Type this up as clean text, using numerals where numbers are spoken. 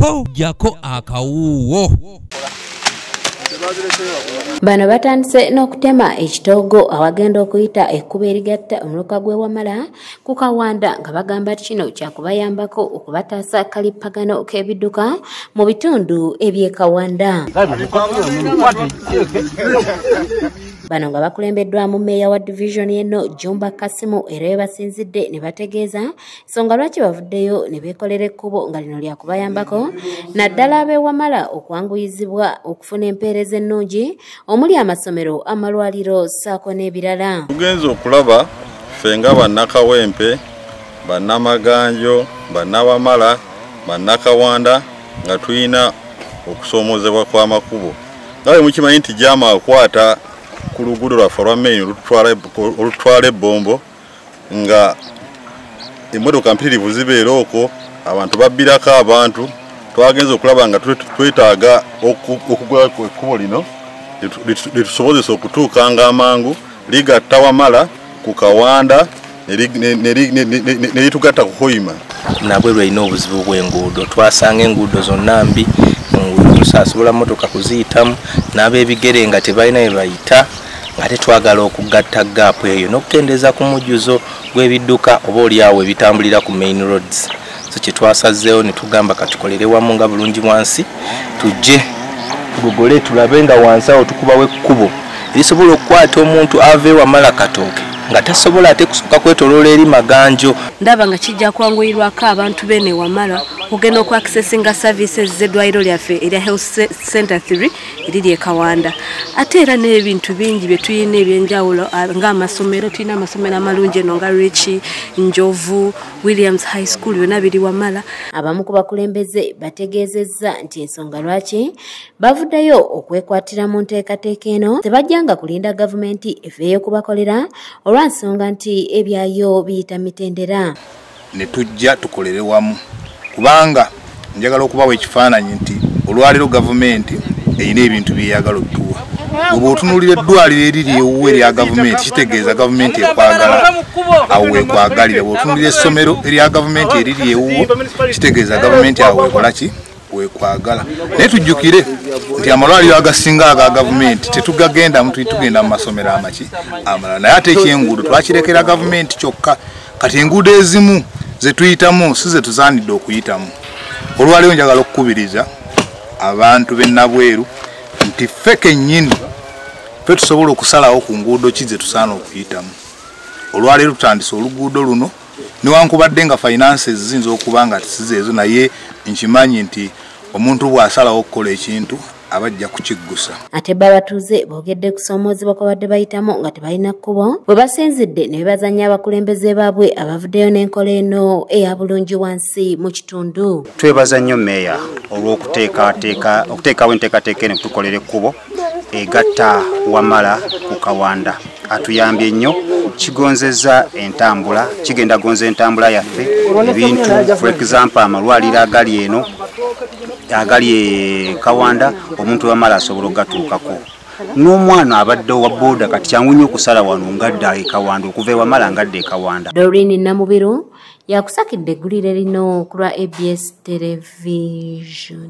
po jako akawuwo. Bano batandise n'okutema ekitoogo awagenda okuyita ekkubo erigatta omuluka gw'ewamala ku Kawanda nga bagamba kino kyakubayambako okubataasa kalippagano k'ebidduka mu bitundu eby'e Kawanda. Bano nga bakulembeddwamu mmeeya wa division y'eno Jumba Kasimu era we basinzidde ne bategeeza ensonga lwaki bavuddeyo ne beekolera ekkubo nga lino lyakubayambako naddala ab'ewamala okwanguyizibwa okufuna empeereza ennungi omuli amasomero, amalwaliro ssaako n'ebirala. Tugenze okulaba ffe nga bannakawempe, bannamaganjo, bannawamala, bannakawanda nga tulina okusoomozebwa kw'amakubo. Nga bwe mukimanyi nti jaama akwata ku luguudo lwaffe olwa main olutwala ebbombo nga emmotoka mpitirivu zibeera okwo abantu babbirako abantu. Twagenze okulaba nga twetaaga okugwa ekkubo lino litusobozesa okutuukanga amangu ligatta Wamala ku Kawanda ne litugatta ku Hoima. Nabwe lwalina obuzibu bw'enguudo, twasanga enguudo zonna mbi, enguudo tusasobola mmotoka kuziyitamu, n'ab'ebigere nga tebalina bye bayita, nga tetwagala okugatta gaapu eyo n'okukendeeza ku mujjuzo gw'ebidduka oba oliawo ebitambulira ku main roads. So kye twasazzeewo ne tugamba katukolere wamu nga bulungi wansi tujje tugogole tulabe nga wansi awo tukubawo ekkubo erisobola okukwata omuntu ava ewamala Katooke nga tasobola ate kusooka kwetoloola eri Maganjo. Ndaba nga kijja kwanguyirwako abantu bene Wamala okugenda okwakisesinga services z'eddwaliro lyaffe erya Health Center 3 eriri e Kawanda. Ate era n'ebintu bingi bye tulina ebyenjawulo ng'amasomero, tulina amasomero amalungi eno nga Richi, Njovu, Williams High School byonna biri Wamala. Abamu ku bakulembeze bategeezezza nti ensonga lwaki bavuddeyo okwekwatira mu nteekateeka eno tebajjanga kulinda gavumenti efeeyo kubakolera olwansonga nti ebyayo biyita mitendera. Ne tujja tukolere wamu kubanga njagala okubawo ekifaananyi nti olwaliro gavumenti erina ebintu byeyagala otuwa. Bwe otunuulira eddwaliro eriri ewuwe erya gavumenti kitegeeza gavumenti ekwagala awo wekwagalira. Bwe otunuulira essomero erya gavumenti eriri ewuwo kitegeeza gavumenti awo wekolaki wekwagala. Naye tujjukire nti amalwaliro agasinga aga gavumenti tetugagendamu, tugenda mu masomero amaki amalala. Naye ate ekyenguudo twakirekera gavumenti kyokka. Kati enguudo ezimu ze tuyitamu si ze tusaanidde okuyitamu. Olwaleero njagala okukubiriza abantu b'ennabweru nti ffe kennyini ffe tusobola okusalawo ku nguudo ki ze tusaana okuyitamu. Olwaleero tutandise oluguudo luno newankubadde nga finances ziyinza okuba nga tisizeezo, naye nkimanyi nti omuntu bw'asalawo okukola ekintu abajja kukiggusa. Ate babatuuze boogedde kusoomoozebwa kwa badde bayitamu nga tebalina kkubo bwe basinzidde ne bebazanya abakulembeze baabwe abavuddeyo n'enkola eno eya bulungi wansi mu kitundu. Twebaza nnyo mmeeya okuteekawo enteekateeka eno kutukolera ekkubo egatta Wamala ku Kawanda. Atuyambye nnyo, kigonzezza entambula, kigenda gonza entambula yaffe. Ebintu for example amalwaliro agali eno agali e Kawanda omuntu Wamala asobola okugatuukako. N'omwana abadde wa boda kati kyangu nnyo okusala wano ngadda e Kawanda okuva ewamala ngadda e Kawanda. Doreen Namubiru yakusakidde eggulire lino ku lwa ABS Television.